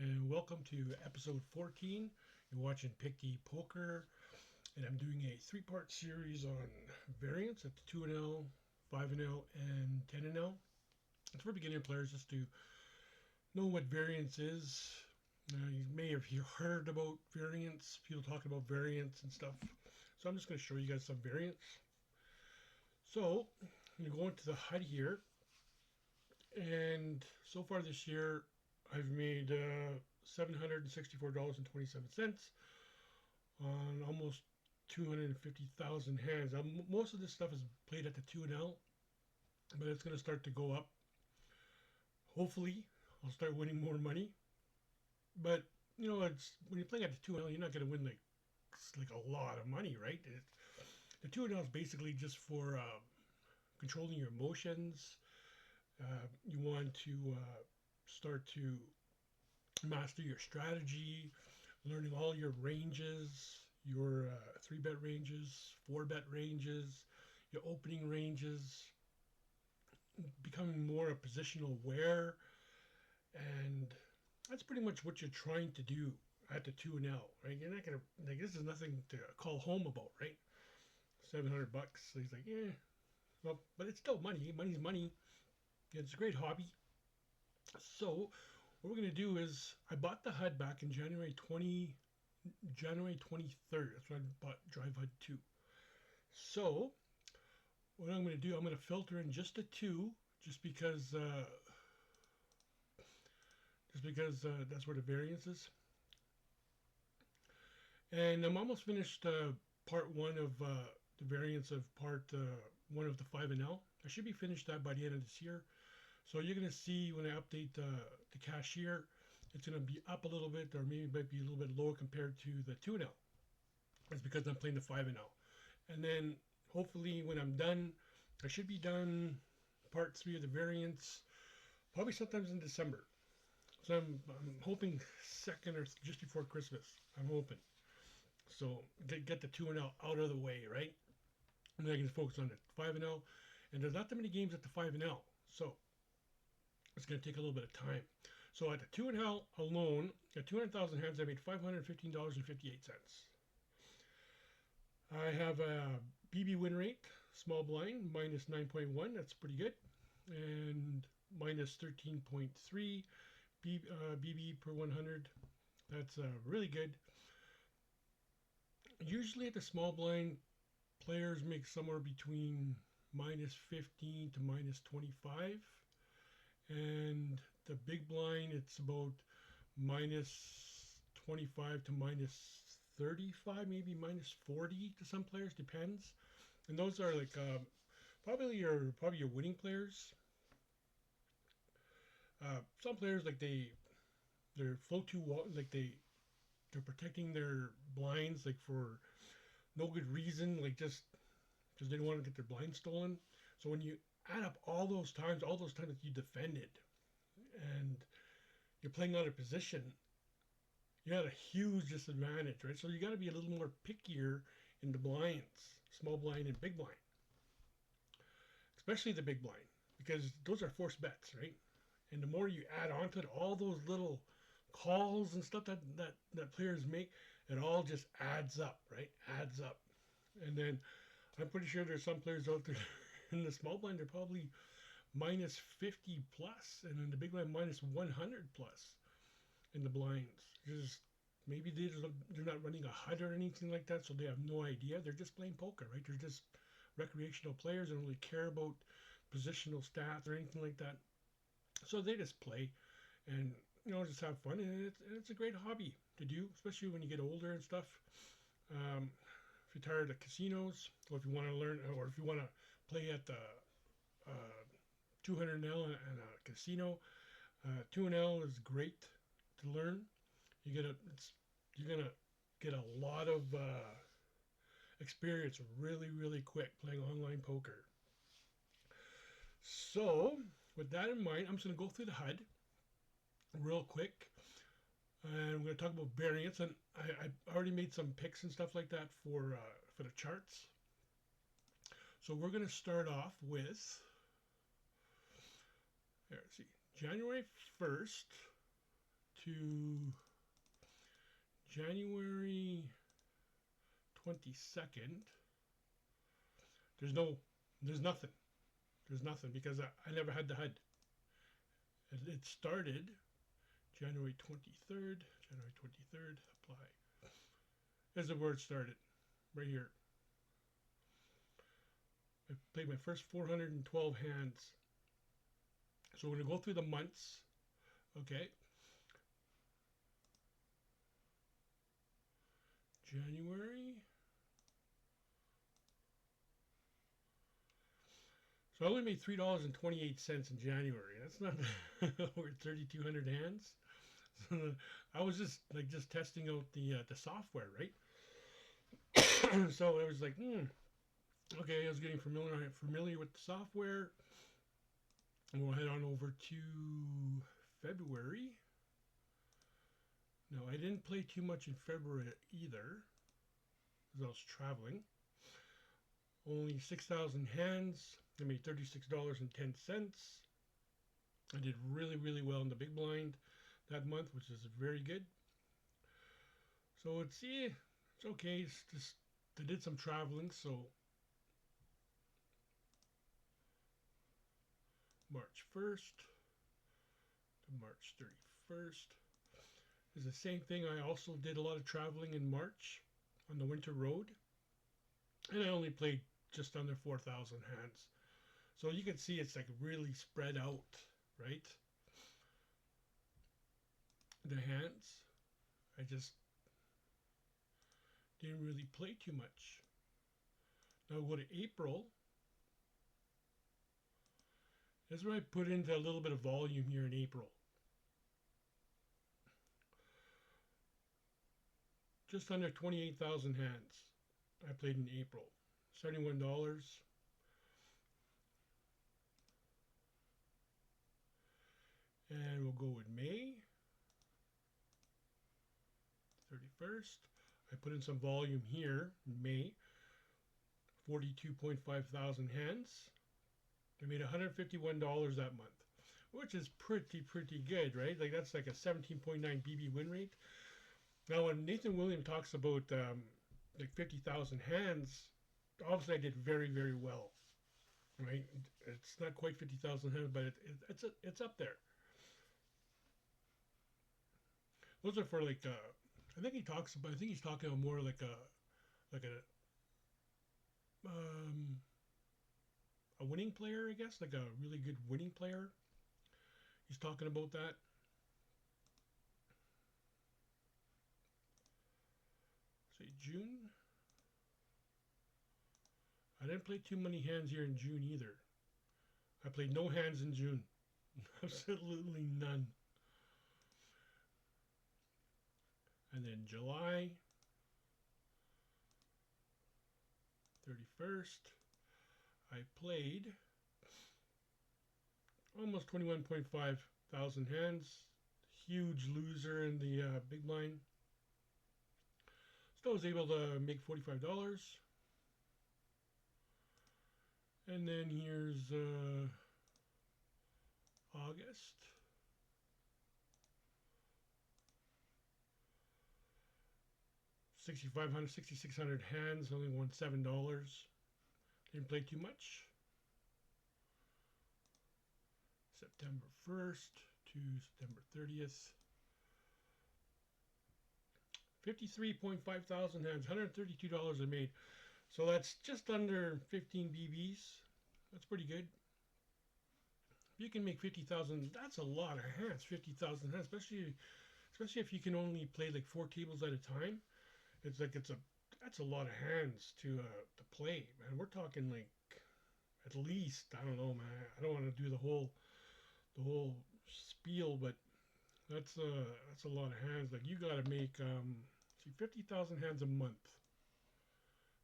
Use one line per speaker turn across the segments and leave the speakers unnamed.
and welcome to episode 14. You're watching PIKDEE'z Poker, and I'm doing a three-part series on variance at the 2NL, 5NL, and 10NL. It's for beginner players just to know what variance is. You may have heard about variance, people talking about variance and stuff. So I'm just going to show you guys some variance. So I'm going to go into the HUD here, and so far this year I've made $764.27 on almost 250,000 hands. Most of this stuff is played at the 2NL, but it's going to start to go up. Hopefully, I'll start winning more money. But you know, it's when you're playing at the 2NL, you're not going to win like a lot of money, right? The 2NL is basically just for controlling your emotions. You want to start to master your strategy, learning all your ranges, your 3-bet ranges, 4-bet ranges, your opening ranges, becoming more positional aware, and that's pretty much what you're trying to do at the 2NL, right? You're not gonna this is nothing to call home about, right? $700. So he's like, yeah, well, but it's still money. Money's money. It's a great hobby. So what we're gonna do is I bought the HUD back in January 23rd. That's when I bought Drive HUD 2. So what I'm gonna do, I'm gonna filter in just a 2, just because that's where the variance is. And I'm almost finished part 1 of the variance of part 1 of the 5NL. I should be finished that by the end of this year. So you're going to see when I update the cashier, it's going to be up a little bit, or maybe might be a little bit lower compared to the 2NL. It's because I'm playing the 5NL. And then hopefully when I'm done, I should be done part 3 of the variance, probably sometimes in December. So I'm hoping second or just before Christmas. I'm hoping. So get the 2NL out of the way, right? And then I can focus on the 5NL. And there's not that many games at the 5NL. So it's going to take a little bit of time. So at the 2NL alone, at 200,000 hands, I made $515.58. I have a BB win rate, small blind, minus 9.1. That's pretty good. And minus 13.3 BB per 100. That's really good. Usually at the small blind, players make somewhere between minus 15 to minus 25. And the big blind, it's about minus 25 to minus 35, maybe minus 40 to some players, depends. And those are like probably your winning players. Some players, like they're float too like they're protecting their blinds like for no good reason, like just because they don't want to get their blinds stolen. So when you add up all those times that you defended, and you're playing out of position, you had a huge disadvantage, right? So you got to be a little more pickier in the blinds, small blind and big blind, especially the big blind, because those are forced bets, right? And the more you add on to it, all those little calls and stuff that players make, it all just adds up, right? Adds up. And then I'm pretty sure there's some players out there in the small blind, they're probably minus 50 plus, and in the big blind minus 100 plus in the blinds. Just maybe they're not running a HUD or anything like that, so they have no idea. They're just playing poker, right? They're just recreational players. They don't really care about positional stats or anything like that. So they just play and just have fun, and it's a great hobby to do, especially when you get older and stuff. If you're tired of casinos, or if you want to learn, or if you want to play at the 200NL and a casino, 2NL is great to learn. You're gonna get a lot of experience really quick playing online poker. So with that in mind, I'm just gonna go through the HUD real quick, and I'm going to talk about variance. And I already made some picks and stuff like that for the charts. So we're going to start off with, here, let's see, January 1st to January 22nd, there's nothing. There's nothing because I never had the HUD. It started January 23rd, apply. There's the word started, right here. I played my first 412 hands. So we're going to go through the months, okay? January. So I only made $3.28 in January. That's not over 3,200 hands. So I was just testing out the software, right? So I was like, okay, I was getting familiar with the software. And we'll head on over to February. No, I didn't play too much in February either, because I was traveling. Only 6,000 hands. I made $36.10. I did really, really well in the big blind that month, which is very good. So it's okay. It's just I did some traveling, so March 1st to March 31st is the same thing. I also did a lot of traveling in March on the winter road, and I only played just under 4,000 hands. So you can see it's like really spread out, right? The hands, I just didn't really play too much. Now go to April. That's where I put into a little bit of volume here in April. Just under 28,000 hands I played in April. $71. And we'll go with May 31st. I put in some volume here in May. 42.5 thousand hands. I made $151 that month, which is pretty good, right? Like that's like a 17.9 BB win rate. Now when Nathan Williams talks about like 50,000 hands, obviously I did very well, right? It's not quite 50,000 hands, but it's up there. Those are for like I think he's talking about more like a winning player, I guess, like a really good winning player. He's talking about that. Say June. I didn't play too many hands here in June either. I played no hands in June. Absolutely none. And then July 31st, I played almost 21.5 thousand hands. Huge loser in the big blind. Still was able to make $45. And then here's August. $6,600 hands, only won $7. Didn't play too much. September 1st to September 30th. 53.5 thousand hands, $132 I made. So that's just under 15 BBs. That's pretty good. If you can make 50,000, that's a lot of hands. 50,000 hands, especially if you can only play like 4 tables at a time. That's a lot of hands to play, man. We're talking like at least, I don't know, man. I don't want to do the whole spiel, but that's a lot of hands. Like you got to make 50,000 hands a month.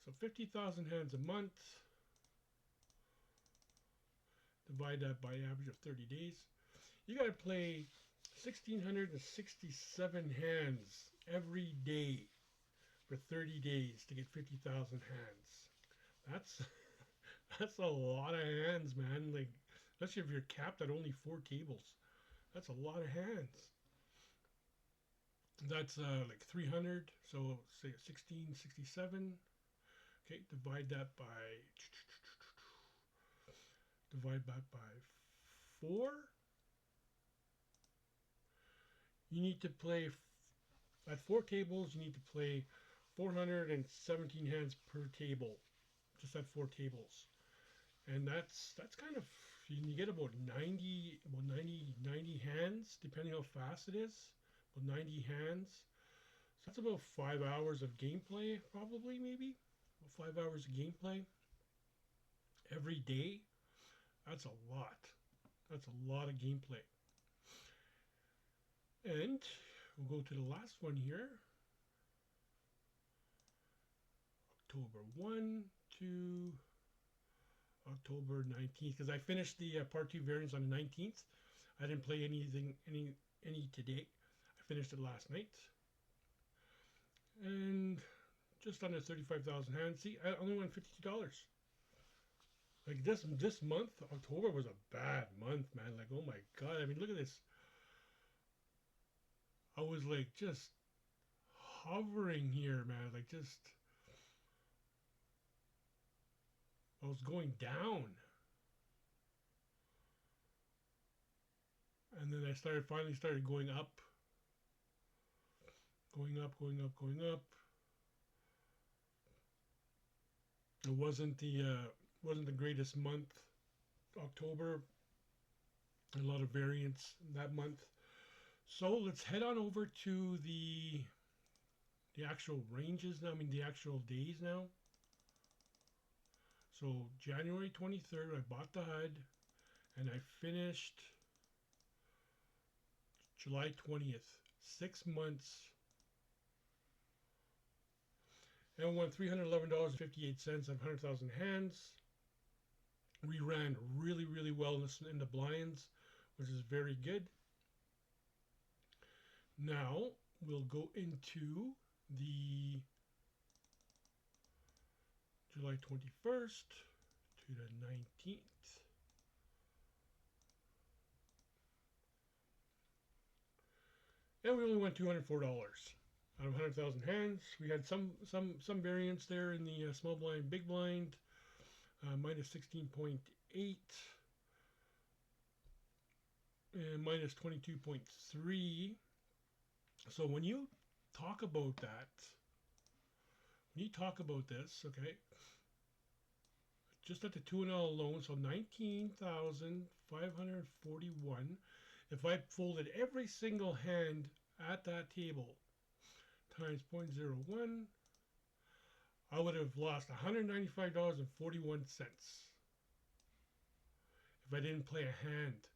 So 50,000 hands a month. Divide that by average of 30 days. You got to play 1,667 hands every day for 30 days to get 50,000 hands. That's a lot of hands, man. Like, especially if you're capped at only 4 tables. That's a lot of hands. That's like 300. So say 1667. Okay, divide that by 4. You need to play at 4 tables. You need to play 417 hands per table, just at 4 tables, and that's kind of, you get about 90 hands depending how fast it is. About 90 hands. So that's about 5 hours of gameplay, probably, maybe about 5 hours of gameplay every day. That's a lot. That's a lot of gameplay. And we'll go to the last one here. October 1 to October 19th, because I finished the part 2 variants on the 19th. I didn't play any today. I finished it last night. And just under 35,000 hands. See, I only won $52. Like this month, October was a bad month, man. Like, oh my god. I mean, look at this. I was like just hovering here, man. Like, just, I was going down. And then I finally started going up. Going up, going up, going up. It wasn't the greatest month, October. A lot of variance that month. So let's head on over to the actual ranges now. I mean, the actual days now. So January 23rd, I bought the HUD, and I finished July 20th. 6 months. And I won $311.58 on 100,000 hands. We ran really, really well in the blinds, which is very good. Now we'll go into the July 21st to the 19th. And we only won $204 out of 100,000 hands. We had some variance there in the small blind, big blind, minus 16.8 and minus 22.3. So when you talk about that, when you talk about this, okay, just at the 2-0 alone, so 19,541. If I folded every single hand at that table times 0.01, I would have lost $195.41 if I didn't play a hand.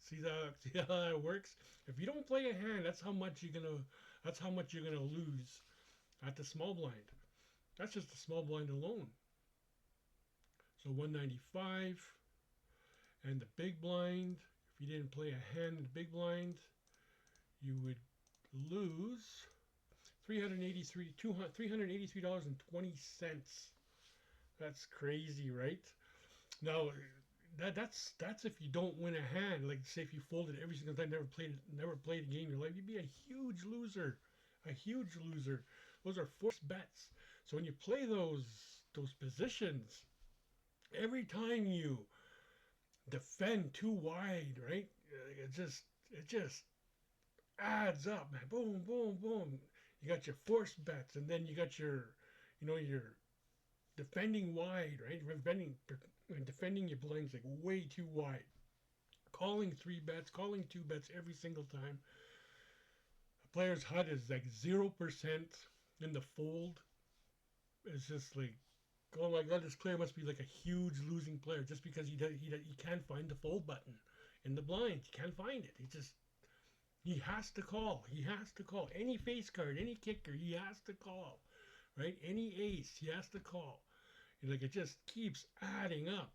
See how that works? If you don't play a hand, that's how much you're gonna lose at the small blind. That's just the small blind alone. So 195, and the big blind, if you didn't play a hand in the big blind, you would lose $383.20. That's crazy, right? Now that's if you don't win a hand. Like, say if you folded every single time, never played a game in your life, you'd be a huge loser. A huge loser. Those are forced bets. So when you play those positions, every time you defend too wide, right? It just adds up, man. Boom, boom, boom. You got your forced bets, and then you got your defending wide, right? Defending your blinds like way too wide. Calling 3 bets, calling 2 bets every single time. A player's HUD is like 0% in the fold. It's just like, oh my god, this player must be like a huge losing player just because he can't find the fold button in the blind. He can't find it. He has to call. He has to call. Any face card, any kicker, he has to call. Right? Any ace, he has to call. Like, it just keeps adding up.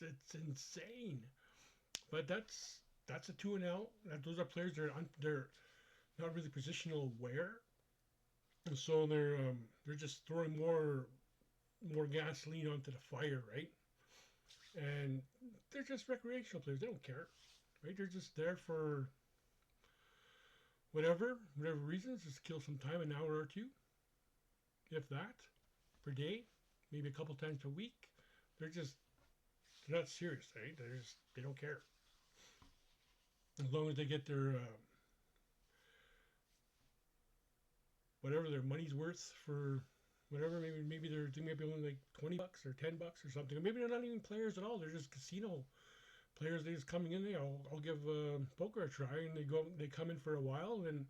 It's insane. But that's a 2-0. Those are players that they're not really positional aware, and so they're just throwing more gasoline onto the fire, right? And they're just recreational players. They don't care, right? They're just there for whatever reasons, just kill some time, an hour or two, if that, per day, maybe a couple times per week. They're not serious, right? They don't care. As long as they get their whatever their money's worth for whatever. Maybe they may be only like $20 or $10 or something. Or maybe they're not even players at all. They're just casino players. They just coming in. I'll give poker a try, and they come in for a while. And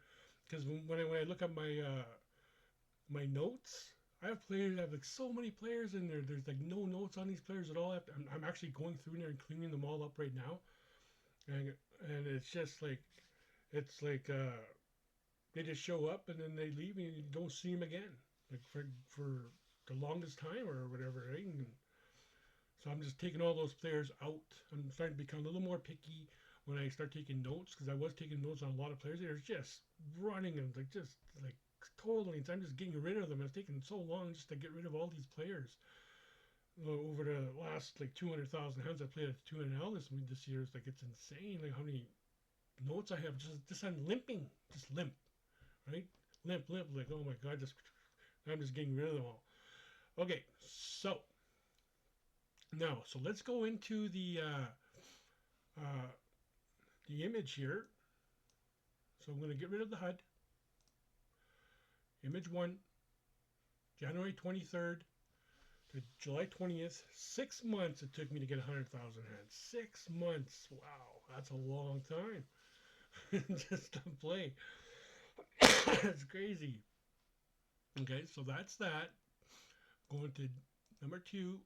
because when I look at my notes, I have like so many players in there. There's like no notes on these players at all. I'm actually going through there and cleaning them all up right now, and it's just like it's like they just show up and then they leave and you don't see them again, like for the longest time or whatever, right? And so I'm just taking all those players out. I'm starting to become a little more picky when I start taking notes, because I was taking notes on a lot of players. They're just running and like totally. I'm just getting rid of them. It's taking so long just to get rid of all these players. Over the last like 200,000 hands I played at 200L this year, it's like it's insane. Like how many notes I have just on limping, just limp, right? Limp. Like oh my god, I'm just getting rid of them all. Okay, so now let's go into the image here. So I'm going to get rid of the HUD. Image 1, January 23rd to July 20th. 6 months it took me to get 100,000 hands. 6 months. Wow, that's a long time. Just to play. That's crazy. Okay, so that's that. Going to number 2,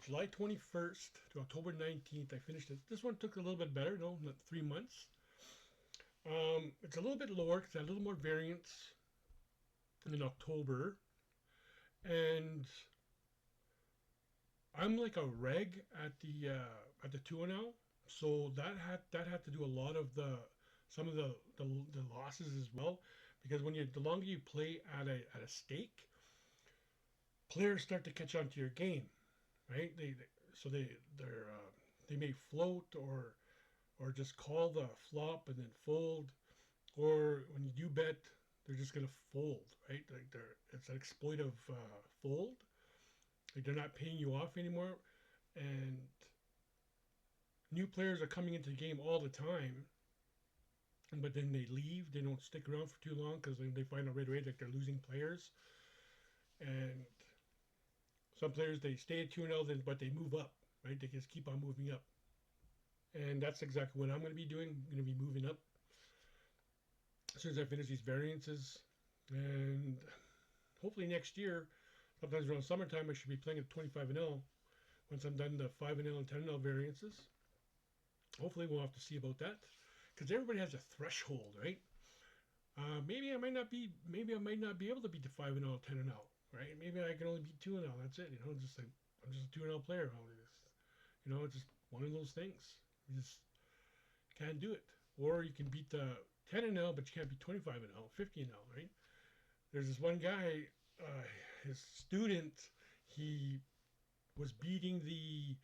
July 21st to October 19th. I finished it. This one took a little bit better, no, not 3 months. It's a little bit lower because I had a little more variance in October, and I'm like a reg at the 2-0, so that had to do a lot of some of the losses as well, because the longer you play at a stake, players start to catch on to your game, right? They may float or just call the flop and then fold, or when you do bet, they're just gonna fold, right? Like it's an exploitive fold. Like they're not paying you off anymore, and new players are coming into the game all the time, but then they leave. They don't stick around for too long because they find out right away that they're losing players, and some players they stay at 2-0, but they move up, right? They just keep on moving up, and that's exactly what I'm going to be doing. I'm going to be moving up as soon as I finish these variances, and hopefully next year, sometimes around summertime, I should be playing at 25-0 once I'm done the 5-0 and 10-0 variances. Hopefully we'll have to see about that, because everybody has a threshold, right? Maybe I might not be able to beat the 5-0, 10-0, right? Maybe I can only beat 2-0. That's it. I'm just a 2-0 player. It's just one of those things. You just can't do it. Or you can beat the 10-0, but you can't beat 25-0, 50-0, right? There's this one guy, his student, he was beating the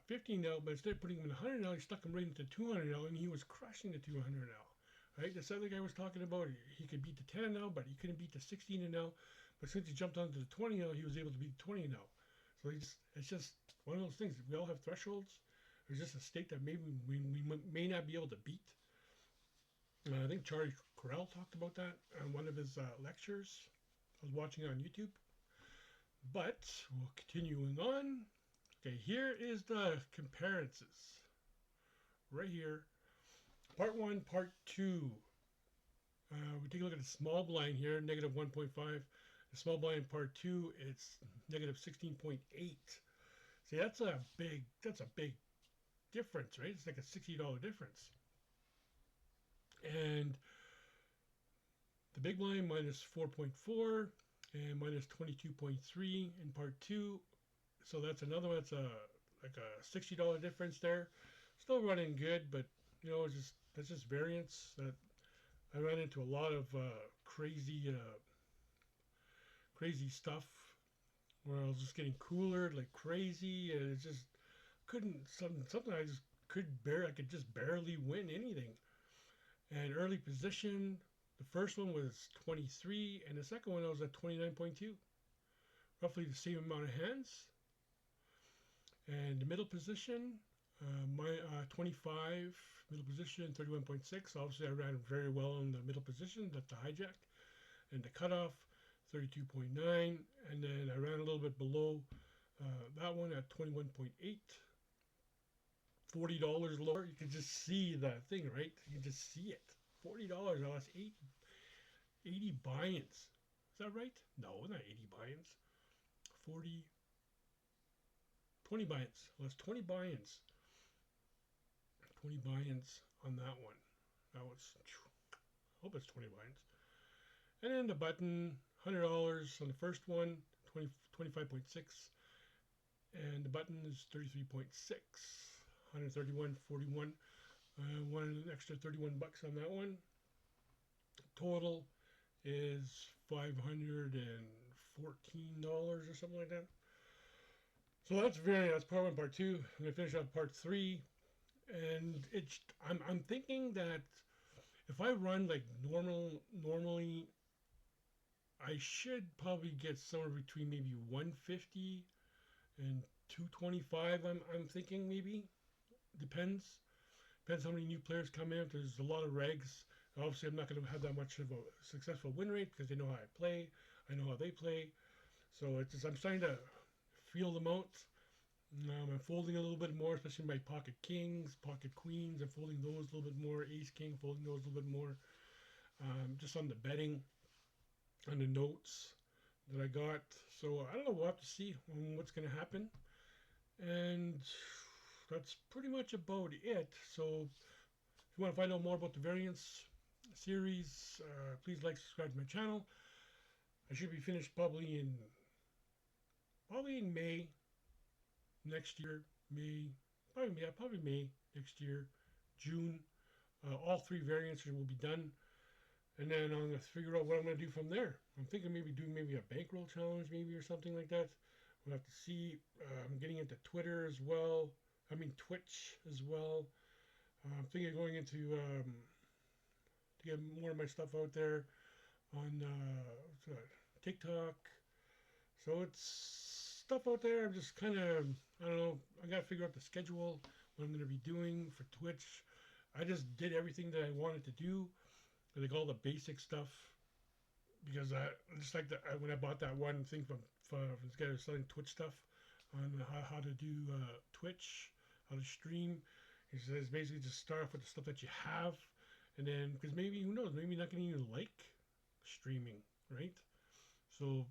15-0, but instead of putting him in 100-0, he stuck him right into 200-0, and he was crushing the 200-0. Right? This other guy was talking about he could beat the 10-0, but he couldn't beat the 16-0. But since he jumped onto the 20-0, he was able to beat the 20-0. So it's just one of those things. We all have thresholds. There's just a stake that maybe we may not be able to beat. I think Charlie Correll talked about that on one of his lectures I was watching on YouTube. But we'll continuing on. Okay, here is the comparisons. Right here. Part 1, Part 2. We take a look at the small blind here, negative 1.5. The small blind Part 2, it's negative 16.8. See, that's a big difference, right? It's like a $60 difference. And the big blind minus 4.4 and minus 22.3 in Part 2. So that's another one. That's like a $60 difference there. Still running good, but that's just variance. That I ran into a lot of crazy stuff where I was just getting cooler like crazy, and it just couldn't. Something I just could I could just barely win anything. And early position, the first one was 23, and the second one I was at 29.2. Roughly the same amount of hands. And the middle position, my 25, middle position 31.6. Obviously, I ran very well in the middle position. That's the hijack. And the cutoff 32.9. And then I ran a little bit below that one at 21.8. $40 lower. You can just see that thing, right? You can just see it. $40. I lost 80 buy-ins. Is that right? No, not 80 buy-ins. 40, 20 buy-ins. I lost 20 buy-ins. 20 buy-ins on that one. That was, I hope it's 20 buy-ins. And then the button, $100 on the first one, 25.6. And the button is 33.6. 131.41. Won an extra 31 bucks on that one. Total is $514 or something like that. So that's part one, part two. I'm gonna finish up part three, and I'm thinking that if I run like normally, I should probably get somewhere between maybe 150 and 225. I'm thinking maybe. Depends how many new players come in. If there's a lot of regs, obviously I'm not going to have that much of a successful win rate because they know how I play. I know how they play. So I'm starting to feel them out. I'm folding a little bit more, especially my pocket kings, pocket queens. I'm folding those a little bit more. Ace king, folding those a little bit more. Just on the betting, on the notes that I got. So I don't know. We'll have to see what's going to happen. And that's pretty much about it. So if you want to find out more about the Variance Series, please like, subscribe to my channel. I should be finished probably in May next year. Probably May next year. June. All three variants will be done. And then I'm going to figure out what I'm going to do from there. I'm thinking maybe doing a bankroll challenge maybe or something like that. We'll have to see. I'm getting into Twitter as well. Twitch as well. I'm thinking of going into to get more of my stuff out there on TikTok. So it's stuff out there. I'm just kind of, I don't know. I got to figure out the schedule, what I'm going to be doing for Twitch. I just did everything that I wanted to do, like all the basic stuff, because I just like when I bought that one thing from this guy who was selling Twitch stuff on how to do Twitch, how to stream. He says basically just start off with the stuff that you have, and then because maybe who knows, maybe you're not going to even like streaming, right? So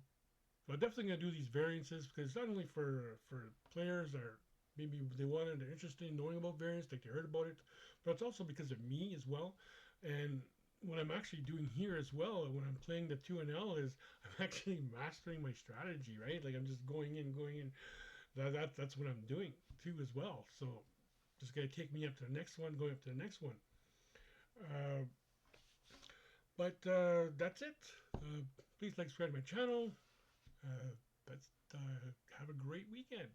I'm definitely going to do these variances because not only for players that maybe they're interested in knowing about variance, like they heard about it, but it's also because of me as well. And what I'm actually doing here as well, when I'm playing the 2NL, is I'm actually mastering my strategy, right? Like I'm just going in. That's what I'm doing too as well. So just gonna take me up to the next one, going up to the next one. But that's it. Please like, subscribe to my channel. Have a great weekend.